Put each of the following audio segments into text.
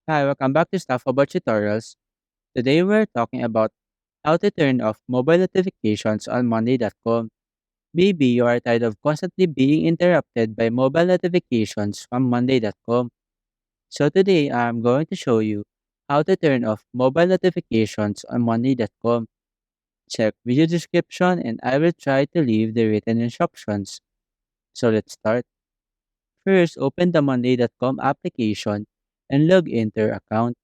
Hi, welcome back to Stuff About Tutorials. Today we're talking about how to turn off mobile notifications on Monday.com. Maybe you are tired of constantly being interrupted by mobile notifications from Monday.com. So today I'm going to show you how to turn off mobile notifications on Monday.com. Check video description and I will try to leave the written instructions. So let's start. First, open the Monday.com application and log into your account.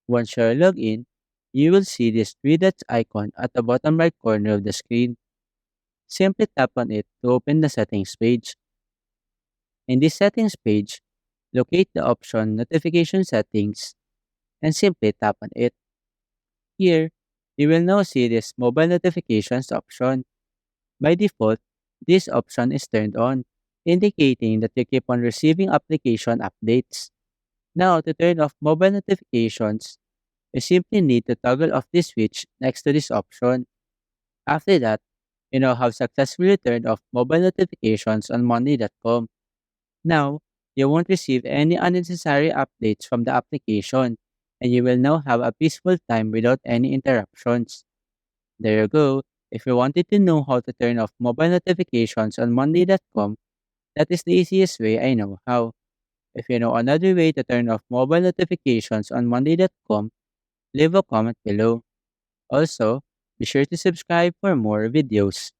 Once you're logged in, you will see this three dots icon at the bottom right corner of the screen. Simply tap on it to open the settings page. In this settings page, locate the option Notification Settings and simply tap on it. Here, you will now see this Mobile Notifications option. By default, this option is turned on, indicating that you keep on receiving application updates. Now, to turn off mobile notifications, you simply need to toggle off the switch next to this option. After that, you now have successfully turned off mobile notifications on Monday.com. Now, you won't receive any unnecessary updates from the application, and you will now have a peaceful time without any interruptions. There you go. If you wanted to know how to turn off mobile notifications on Monday.com, that is the easiest way I know how. If you know another way to turn off mobile notifications on Monday.com, leave a comment below. Also, be sure to subscribe for more videos.